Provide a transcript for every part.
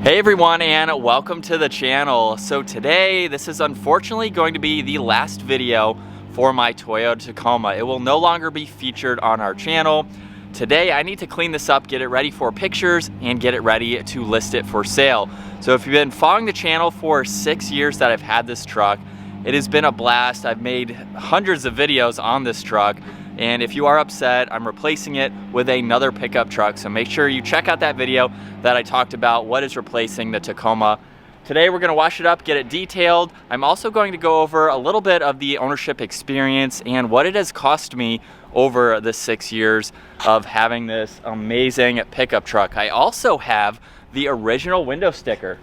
Hey everyone, and welcome to the channel. So today, this is unfortunately going to be the last video for my Toyota Tacoma. It will no longer be featured on our channel. Today, I need to clean this up, get it ready for pictures, and get it ready to list it for sale. So if you've been following the channel for 6 years that I've had this truck, it has been a blast. I've made hundreds of videos on this truck. And if you are upset, I'm replacing it with another pickup truck. So make sure you check out that video that I talked about what is replacing the Tacoma. Today we're gonna wash it up, get it detailed. I'm also going to go over a little bit of the ownership experience and what it has cost me over the 6 years of having this amazing pickup truck. I also have the original window sticker.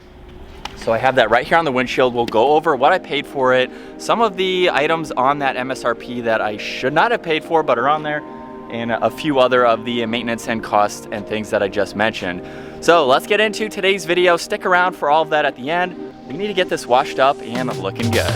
So I have that right here on the windshield. We'll go over what I paid for it, some of the items on that MSRP that I should not have paid for but are on there, and a few other of the maintenance and costs and things that I just mentioned. So let's get into today's video. Stick around for all of that at the end. We need to get this washed up and looking good.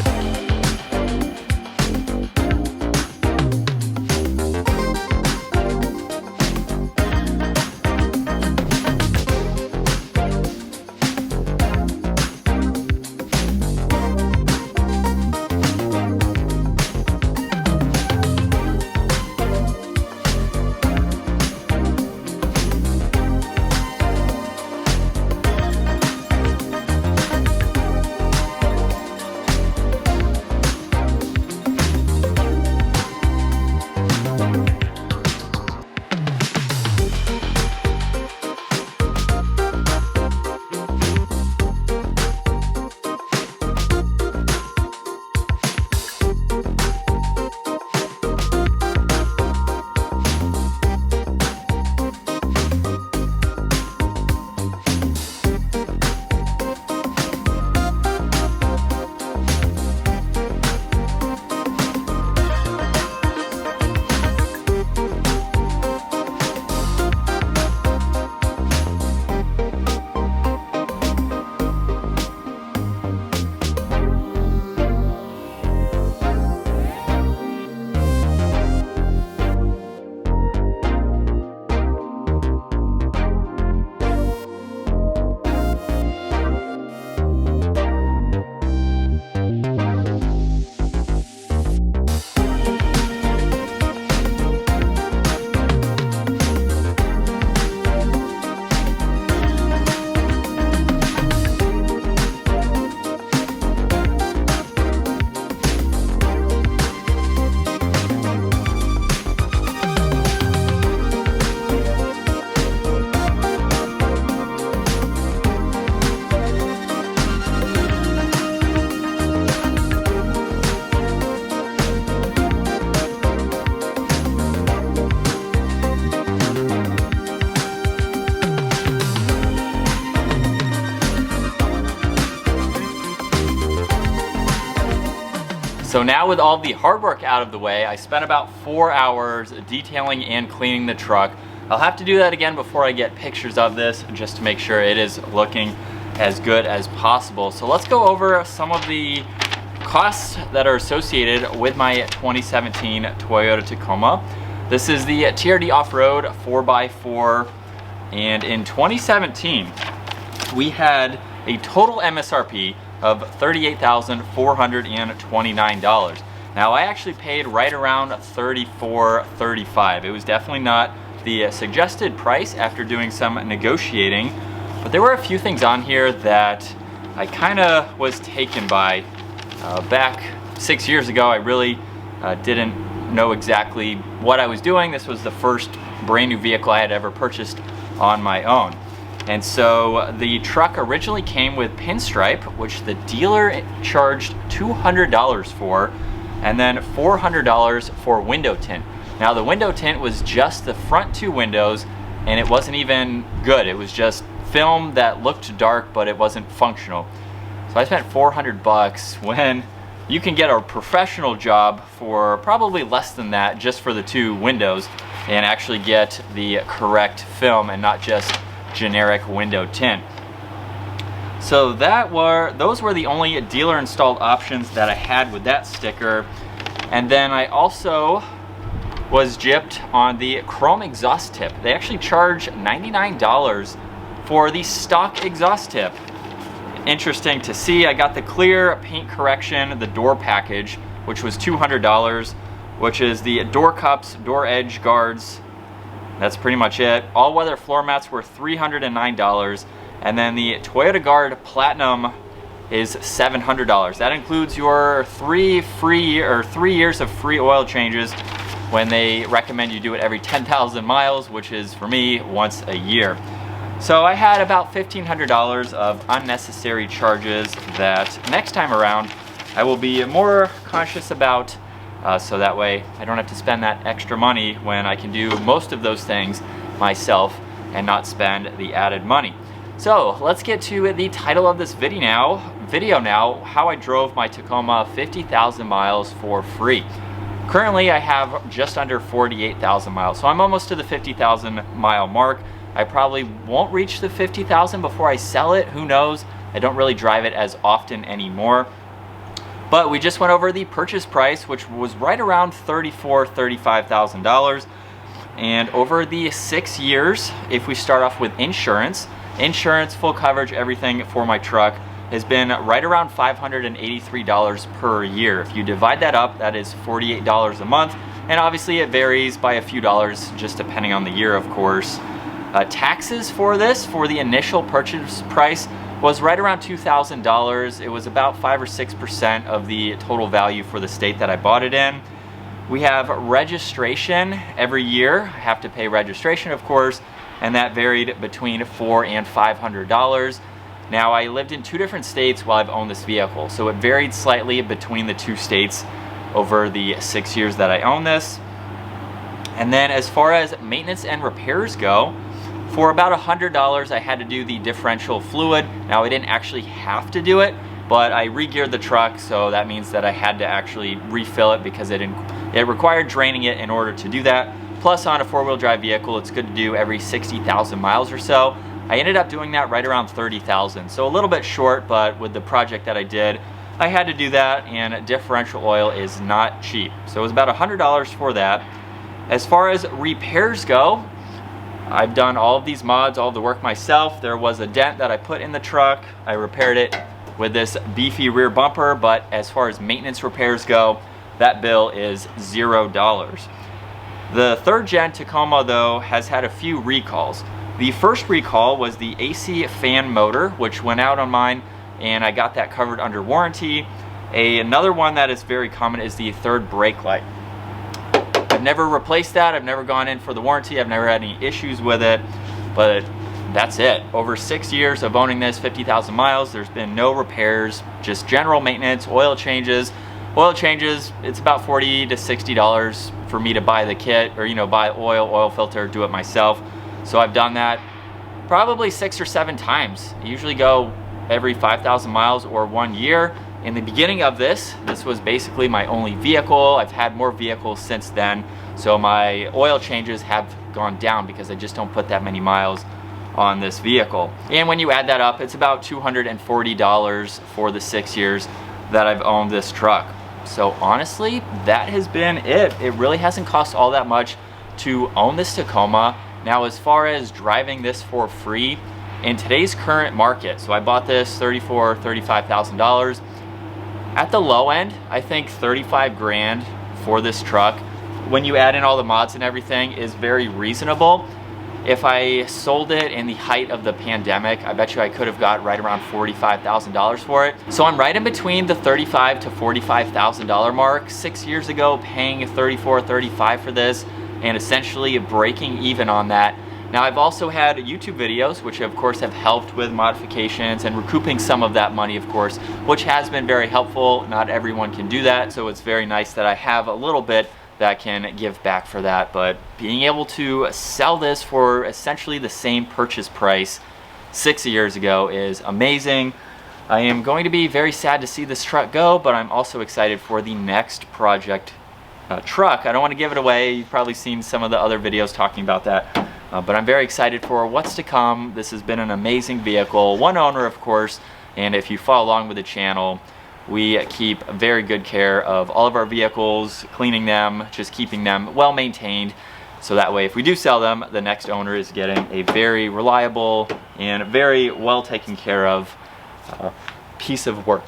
So now with all the hard work out of the way, I spent about 4 hours detailing and cleaning the truck. I'll have to do that again before I get pictures of this, just to make sure it is looking as good as possible. So let's go over some of the costs that are associated with my 2017 Toyota Tacoma. This is the TRD Offroad 4x4, and in 2017, we had a total MSRP of $38,429. Now I actually paid right around $34.35. It was definitely not the suggested price after doing some negotiating, but there were a few things on here that I kind of was taken by. Back 6 years ago, I really didn't know exactly what I was doing. This was the first brand new vehicle I had ever purchased on my own. And so the truck originally came with pinstripe, which the dealer charged $200 for, and then $400 for window tint. Now the window tint was just the front two windows, and it wasn't even good. It was just film that looked dark, but it wasn't functional. So I spent 400 bucks when you can get a professional job for probably less than that just for the two windows and actually get the correct film and not just generic window tint. So those were the only dealer installed options that I had with that sticker. And then I also was gypped on the chrome exhaust tip. They actually charge $99 for the stock exhaust tip. Interesting to see, I got the clear paint correction, the door package, which was $200, which is the door cups, door edge guards. That's pretty much it. All-weather floor mats were $309, and then the Toyota Guard Platinum is $700. That includes your 3 years of free oil changes when they recommend you do it every 10,000 miles, which is for me once a year. So I had about $1,500 of unnecessary charges that next time around I will be more conscious about, so that way I don't have to spend that extra money when I can do most of those things myself and not spend the added money. So let's get to the title of this video now, how I drove my Tacoma 50,000 miles for free. Currently I have just under 48,000 miles, so I'm almost to the 50,000 mile mark. I probably won't reach the 50,000 before I sell it, who knows? I don't really drive it as often anymore. But we just went over the purchase price, which was right around $35,000. And over the 6 years, if we start off with insurance, full coverage, everything for my truck has been right around $583 per year. If you divide that up, that is $48 a month. And obviously it varies by a few dollars, just depending on the year, of course. Taxes for this, for the initial purchase price, was right around $2,000. It was about 5 or 6% of the total value for the state that I bought it in. We have registration every year. I have to pay registration, of course, and that varied between $400 and $500. Now, I lived in 2 different states while I've owned this vehicle, so it varied slightly between the 2 states over the 6 years that I own this. And then as far as maintenance and repairs go, for about $100, I had to do the differential fluid. Now, I didn't actually have to do it, but I re-geared the truck, so that means that I had to actually refill it because it required draining it in order to do that. Plus, on a 4-wheel drive vehicle, it's good to do every 60,000 miles or so. I ended up doing that right around 30,000, so a little bit short, but with the project that I did, I had to do that, and differential oil is not cheap. So it was about $100 for that. As far as repairs go, I've done all of these mods, all of the work myself. There was a dent that I put in the truck. I repaired it with this beefy rear bumper, but as far as maintenance repairs go, that bill is $0. The 3rd gen Tacoma, though, has had a few recalls. The first recall was the AC fan motor, which went out on mine, and I got that covered under warranty. Another one that is very common is the 3rd brake light. I've never replaced that. I've never gone in for the warranty. I've never had any issues with it, but that's it. Over 6 years of owning this, 50,000 miles, there's been no repairs, just general maintenance, oil changes. Oil changes, it's about $40 to $60 for me to buy the kit, or buy oil filter, do it myself. So I've done that probably 6 or 7 times. I usually go every 5,000 miles or 1 year. In the beginning of this was basically my only vehicle. I've had more vehicles since then, so my oil changes have gone down because I just don't put that many miles on this vehicle. And when you add that up, it's about $240 for the 6 years that I've owned this truck. So honestly, that has been it. It really hasn't cost all that much to own this Tacoma. Now, as far as driving this for free, in today's current market, so I bought this $34,000, $35,000. At the low end, I think 35 grand for this truck, when you add in all the mods and everything, is very reasonable. If I sold it in the height of the pandemic, I bet you I could have got right around $45,000 for it. So I'm right in between the $35,000 to $45,000 mark. 6 years ago, paying $34,000, $35,000 for this, and essentially breaking even on that. Now, I've also had YouTube videos, which of course have helped with modifications and recouping some of that money, of course, which has been very helpful. Not everyone can do that, so it's very nice that I have a little bit that can give back for that. But being able to sell this for essentially the same purchase price 6 years ago is amazing. I am going to be very sad to see this truck go, but I'm also excited for the next project truck. I don't want to give it away. You've probably seen some of the other videos talking about that. But I'm very excited for what's to come. This has been an amazing vehicle, one owner, of course, and if you follow along with the channel, we keep very good care of all of our vehicles, cleaning them, just keeping them well maintained, so that way if we do sell them, the next owner is getting a very reliable and very well taken care of piece of work.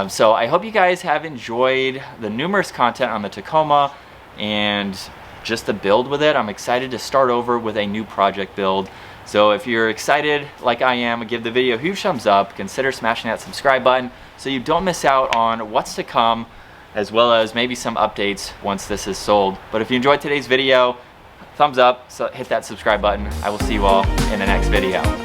So I hope you guys have enjoyed the numerous content on the Tacoma and just the build with it. I'm excited to start over with a new project build. So if you're excited like I am, give the video a huge thumbs up, consider smashing that subscribe button so you don't miss out on what's to come, as well as maybe some updates once this is sold. But if you enjoyed today's video, thumbs up, so hit that subscribe button. I will see you all in the next video.